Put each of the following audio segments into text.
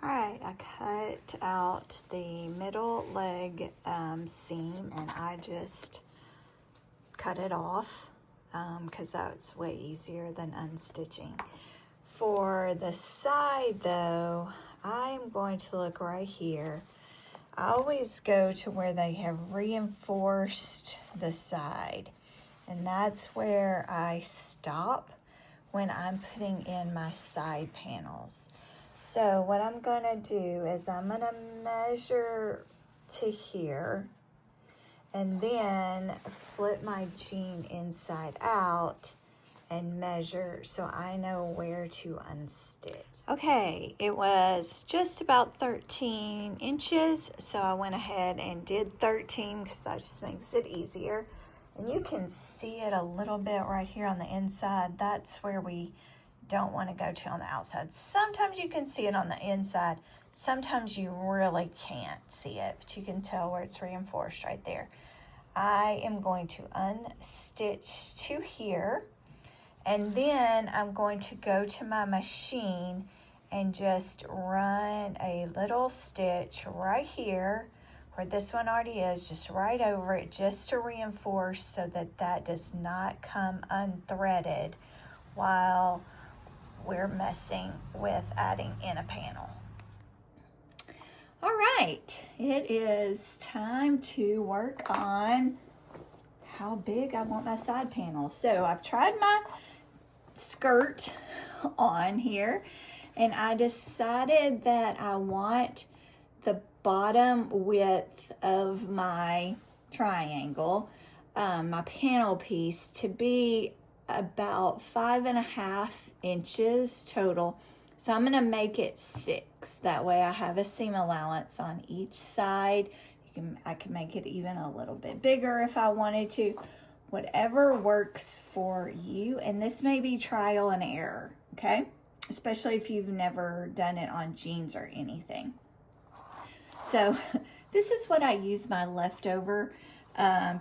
Alright, I cut out the middle leg seam and I just cut it off because that's way easier than unstitching. For the side though, I'm going to look right here. I always go to where they have reinforced the side, and that's where I stop when I'm putting in my side panels. So what I'm gonna do is I'm gonna measure to here and then flip my jean inside out and measure so I know where to unstitch. Okay, it was just about 13 inches, so I went ahead and did 13 because that just makes it easier. And you can see it a little bit right here on the inside. That's where we don't want to go to on the outside. Sometimes you can see it on the inside. Sometimes you really can't see it, but you can tell where it's reinforced right there. I am going to unstitch to here, and then I'm going to go to my machine and just run a little stitch right here where this one already is, just right over it, just to reinforce so that that does not come unthreaded while we're messing with adding in a panel. All right, it is time to work on how big I want my side panel. So I've tried my skirt on here, and I decided that I want the bottom width of my triangle, my panel piece, to be about 5.5 inches total. So I'm gonna make it 6. That way I have a seam allowance on each side. I can make it even a little bit bigger if I wanted to. Whatever works for you. And this may be trial and error, okay? Especially if you've never done it on jeans or anything. So this is what I use my leftover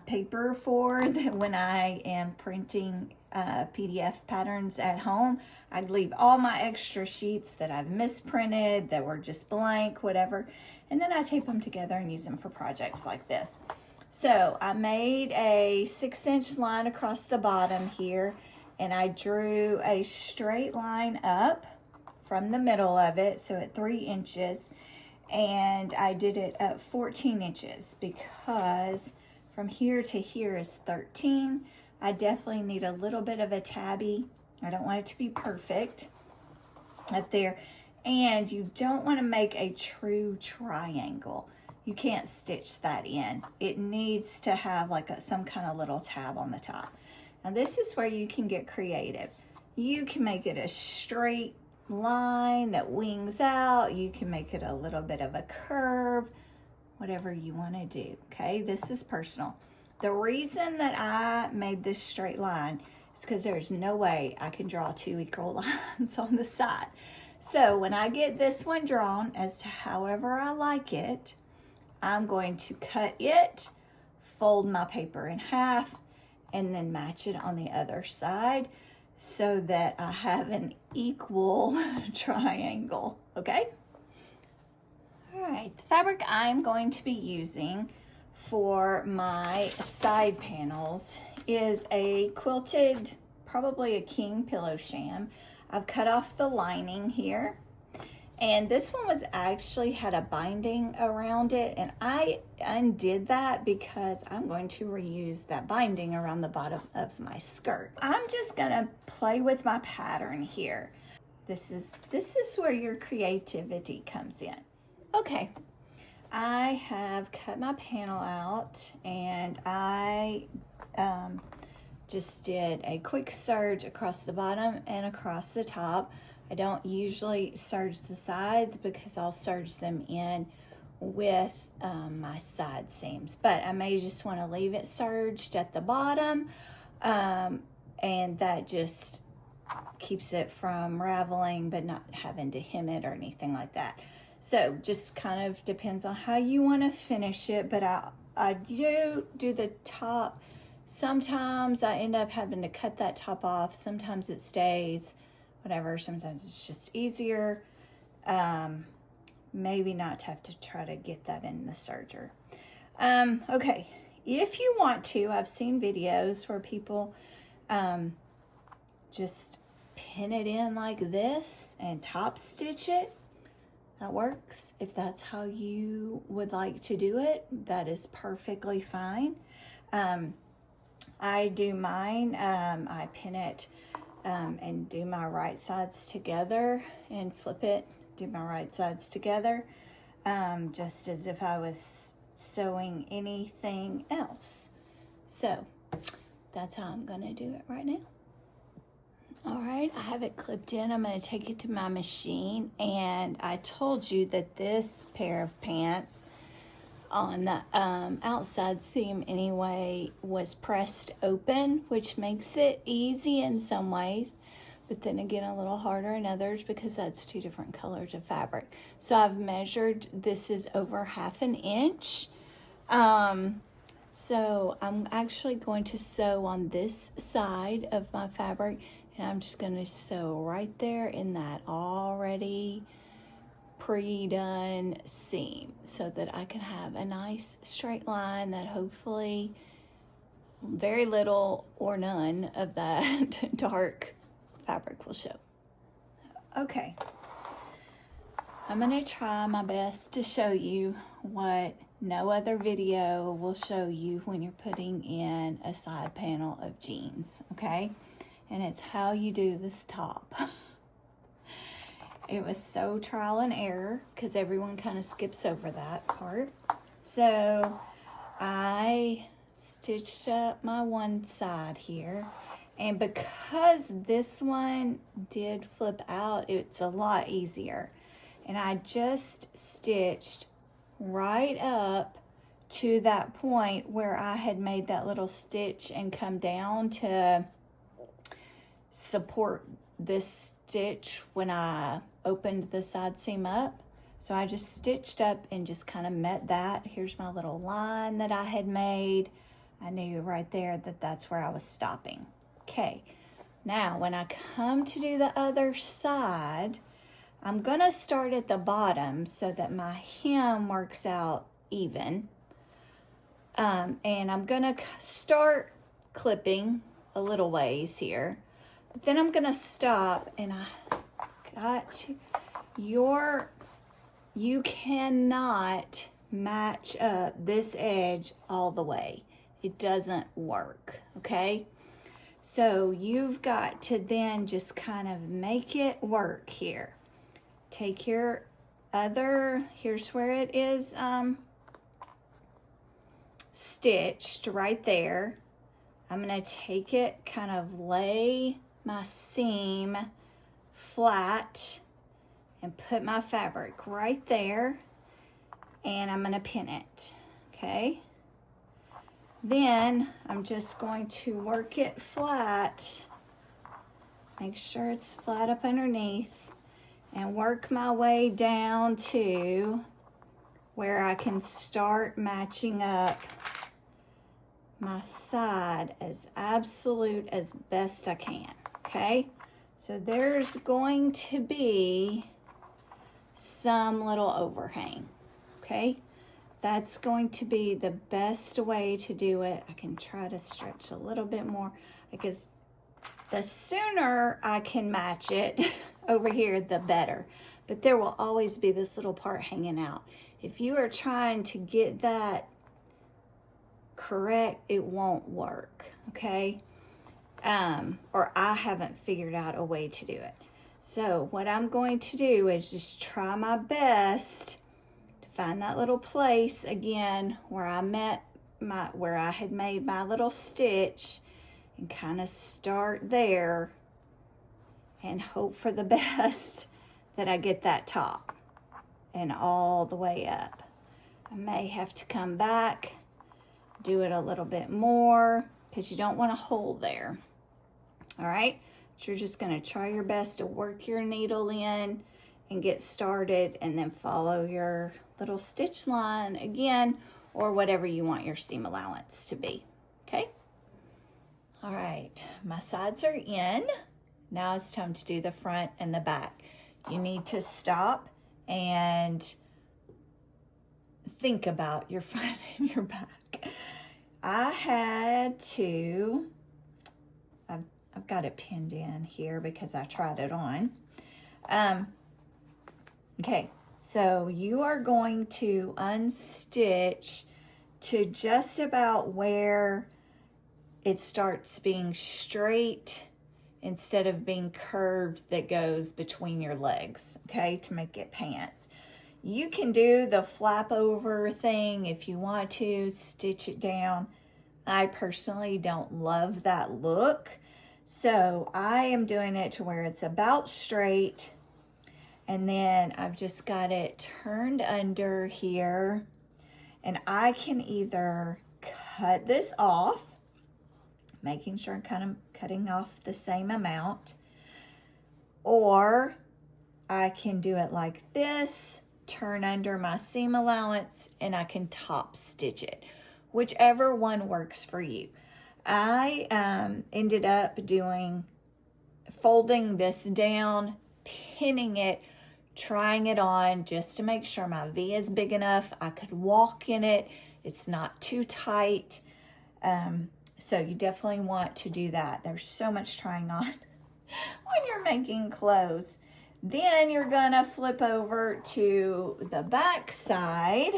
paper for when I am printing PDF patterns at home. I'd leave all my extra sheets that I've misprinted, that were just blank, whatever, and then I tape them together and use them for projects like this. So I made a 6-inch line across the bottom here, and I drew a straight line up from the middle of it, so at 3 inches, and I did it at 14 inches because from here to here is 13. I definitely need a little bit of a tabby. I don't want it to be perfect up there. And you don't want to make a true triangle. You can't stitch that in. It needs to have like some kind of little tab on the top. Now this is where you can get creative. You can make it a straight line that wings out. You can make it a little bit of a curve, whatever you want to do, okay? This is personal. The reason that I made this straight line is because there's no way I can draw 2 equal lines on the side. So when I get this one drawn as to however I like it, I'm going to cut it, fold my paper in half, and then match it on the other side so that I have an equal triangle, okay? All right, the fabric I'm going to be using for my side panels is a quilted, probably a king pillow sham. I've cut off the lining here, and this one was actually had a binding around it, and I undid that because I'm going to reuse that binding around the bottom of my skirt. I'm just gonna play with my pattern here. This is where your creativity comes in. Okay, I have cut my panel out, and I just did a quick serge across the bottom and across the top. I don't usually serge the sides because I'll serge them in with my side seams, but I may just want to leave it serged at the bottom, and that just keeps it from raveling but not having to hem it or anything like that. So just kind of depends on how you want to finish it, but I do the top. Sometimes I end up having to cut that top off. Sometimes it stays, whatever. Sometimes it's just easier. maybe not have to try to get that in the serger. Okay, if you want to, I've seen videos where people just pin it in like this and top stitch it. That works. If that's how you would like to do it, that is perfectly fine. I do mine, I pin it and do my right sides together and flip it, do my right sides together, just as if I was sewing anything else. So that's how I'm gonna do it right now. All right, I have it clipped in. I'm going to take it to my machine, and I told you that this pair of pants on the outside seam anyway was pressed open, which makes it easy in some ways, but then again a little harder in others because that's two different colors of fabric. So I've measured, this is over 1/2 inch. So I'm actually going to sew on this side of my fabric, and I'm just going to sew right there in that already pre-done seam so that I can have a nice straight line that hopefully very little or none of that dark fabric will show. Okay, I'm going to try my best to show you what no other video will show you when you're putting in a side panel of jeans, okay? And it's how you do this top. It was so trial and error because everyone kind of skips over that part. So I stitched up my one side here, and because this one did flip out, it's a lot easier. And I just stitched right up to that point where I had made that little stitch and come down to support this stitch when I opened the side seam up. So I just stitched up and just kind of met that. Here's my little line that I had made. I knew right there that that's where I was stopping. Okay, now when I come to do the other side, I'm gonna start at the bottom so that my hem works out even. And I'm gonna start clipping a little ways here. But then I'm gonna stop, and I got to, you cannot match up this edge all the way. It doesn't work, okay? So you've got to then just kind of make it work here. Take your other, here's where it is stitched right there. I'm gonna take it, kind of lay my seam flat and put my fabric right there, and I'm gonna pin it, okay? Then I'm just going to work it flat, make sure it's flat up underneath, and work my way down to where I can start matching up my side as absolute as best I can, okay? So there's going to be some little overhang, okay? That's going to be the best way to do it. I can try to stretch a little bit more because the sooner I can match it over here, the better. But there will always be this little part hanging out. If you are trying to get that correct, it won't work, okay? Or I haven't figured out a way to do it. So what I'm going to do is just try my best to find that little place again where I where I had made my little stitch, and kind of start there and hope for the best that I get that top and all the way up. I may have to come back, do it a little bit more because you don't want a hole there. All right, so you're just going to try your best to work your needle in and get started, and then follow your little stitch line again, or whatever you want your seam allowance to be, okay? All right, my sides are in. Now it's time to do the front and the back. You need to stop and think about your front and your back. I had to, I've got it pinned in here because I tried it on. Okay, so you are going to unstitch to just about where it starts being straight instead of being curved that goes between your legs, okay, to make it pants. You can do the flap over thing if you want to, stitch it down. I personally don't love that look, so I am doing it to where it's about straight, and then I've just got it turned under here, and I can either cut this off, making sure I'm kind of cutting off the same amount, or I can do it like this, turn under my seam allowance, and I can top stitch it, whichever one works for you. I ended up folding this down, pinning it, trying it on just to make sure my V is big enough. I could walk in it. It's not too tight. So you definitely want to do that. There's so much trying on when you're making clothes. Then you're gonna flip over to the back side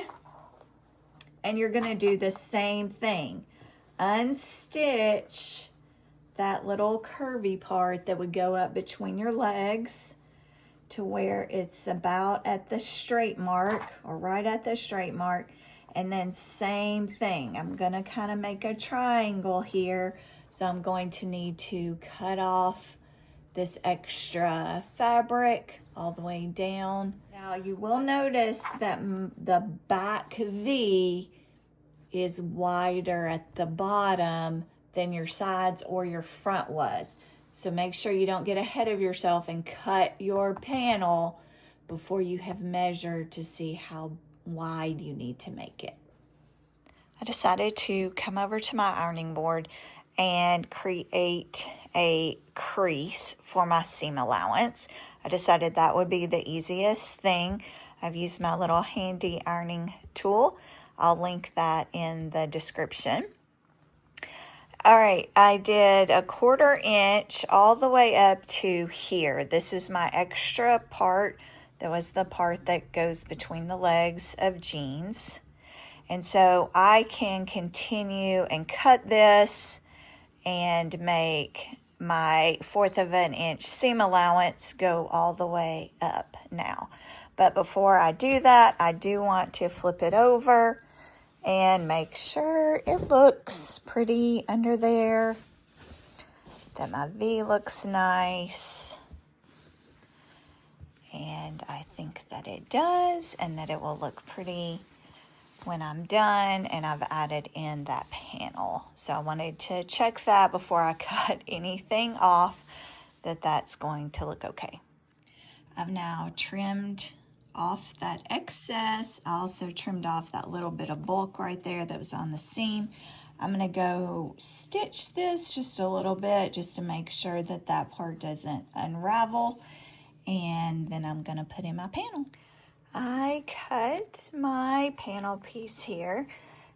and you're gonna do the same thing. Unstitch that little curvy part that would go up between your legs to where it's about at the straight mark or right at the straight mark. And then same thing, I'm gonna kind of make a triangle here. So I'm going to need to cut off this extra fabric all the way down. Now you will notice that the back V is wider at the bottom than your sides or your front was. So make sure you don't get ahead of yourself and cut your panel before you have measured to see how wide you need to make it. I decided to come over to my ironing board and create a crease for my seam allowance. I decided that would be the easiest thing. I've used my little handy ironing tool. I'll link that in the description. All right, I did a 1/4 inch all the way up to here. This is my extra part. That was the part that goes between the legs of jeans. And so I can continue and cut this and make my 1/4 of an inch seam allowance go all the way up now. But before I do that, I do want to flip it over and make sure it looks pretty under there, that my V looks nice. And I think that it does, and that it will look pretty when I'm done and I've added in that panel. So I wanted to check that before I cut anything off, that that's going to look okay. I've now trimmed off that excess. I also trimmed off that little bit of bulk right there that was on the seam. I'm gonna go stitch this just a little bit just to make sure that that part doesn't unravel, and then I'm gonna put in my panel. I cut my panel piece here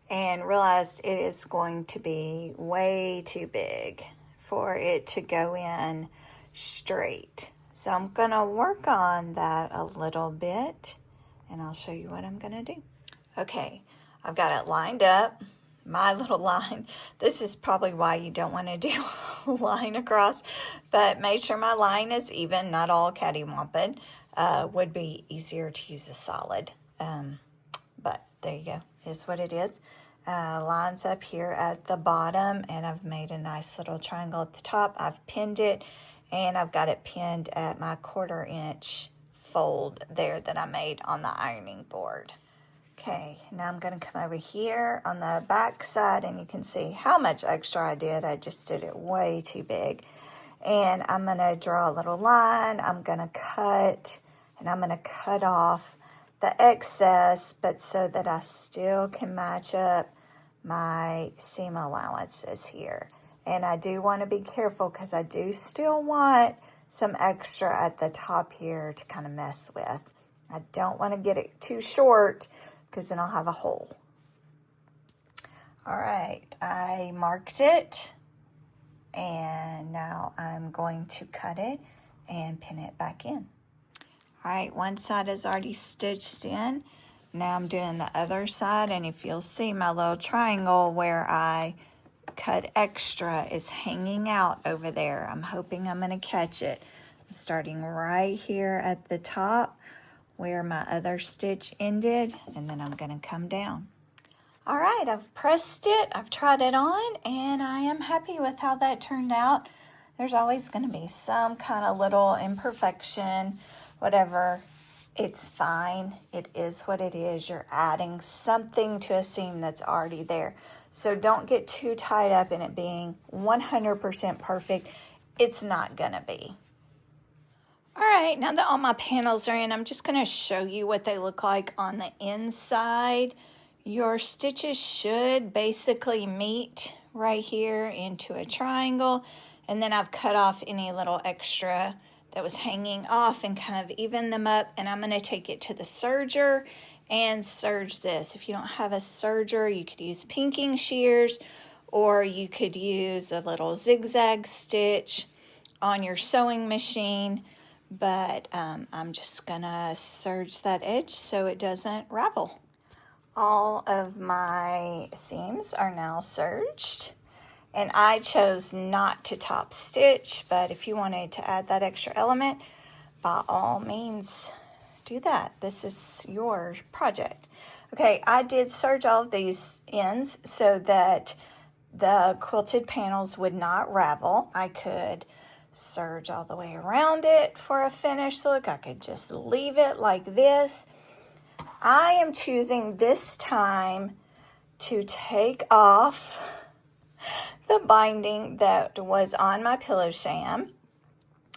and realized it is going to be way too big for it to go in straight. So I'm gonna work on that a little bit and I'll show you what I'm gonna do. Okay, I've got it lined up, my little line. This is probably why you don't wanna do a line across, but make sure my line is even, not all cattywampus. Would be easier to use a solid, but there you go, is what it is. Lines up here at the bottom, and I've made a nice little triangle at the top. I've pinned it, and I've got it pinned at my 1/4 inch fold there that I made on the ironing board. Okay, now I'm going to come over here on the back side, and you can see how much extra I did. I just did it way too big. And I'm going to draw a little line. I'm going to cut, and I'm going to cut off the excess, but so that I still can match up my seam allowances here. And I do want to be careful because I do still want some extra at the top here to kind of mess with. I don't want to get it too short, because then I'll have a hole. All right, I marked it, and now I'm going to cut it and pin it back in. All right, one side is already stitched in. Now I'm doing the other side, and if you'll see, my little triangle where I cut extra is hanging out over there. I'm hoping I'm gonna catch it. I'm starting right here at the top where my other stitch ended, and then I'm gonna come down. All right, I've pressed it, I've tried it on, and I am happy with how that turned out. There's always gonna be some kind of little imperfection, whatever. It's fine. It is what it is. You're adding something to a seam that's already there. So don't get too tied up in it being 100% perfect. It's not gonna be. All right, now that all my panels are in, I'm just gonna show you what they look like on the inside. Your stitches should basically meet right here into a triangle, and then I've cut off any little extra that was hanging off and kind of even them up, and I'm gonna take it to the serger and serge this. If you don't have a serger, you could use pinking shears, or you could use a little zigzag stitch on your sewing machine, but I'm just gonna serge that edge so it doesn't ravel. All of my seams are now serged, and I chose not to top stitch, but if you wanted to add that extra element, by all means do that. This is your project. Okay, I did serge all of these ends so that the quilted panels would not ravel. I could serge all the way around it for a finished look. I could just leave it like this. I am choosing this time to take off the binding that was on my pillow sham,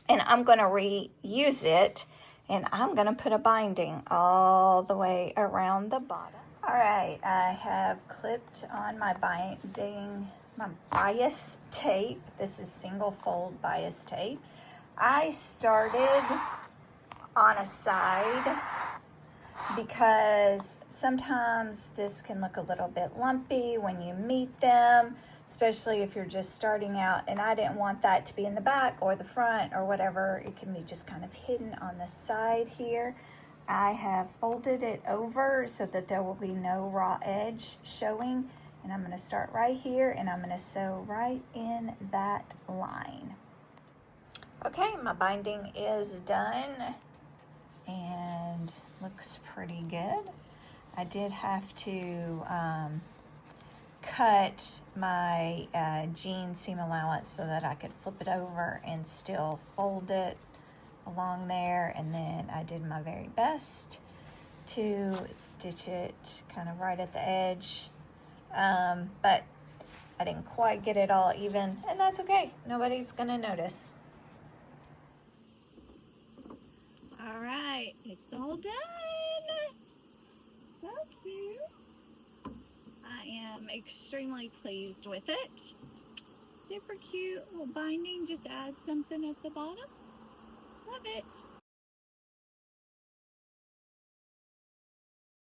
and I'm going to reuse it, and I'm going to put a binding all the way around the bottom. All right, I have clipped on my binding, my bias tape. This is single fold bias tape. I started on a side because sometimes this can look a little bit lumpy when you meet them, especially if you're just starting out, and I didn't want that to be in the back or the front or whatever. It can be just kind of hidden on the side here. I have folded it over so that there will be no raw edge showing, and I'm going to start right here, and I'm going to sew right in that line. Okay, my binding is done and looks pretty good. I did have to cut my jean seam allowance so that I could flip it over and still fold it along there, and then I did my very best to stitch it kind of right at the edge, but I didn't quite get it all even, and that's okay. Nobody's gonna notice. All right, it's all done. So cute. I am extremely pleased with it. Super cute little binding, just add something at the bottom. Love it.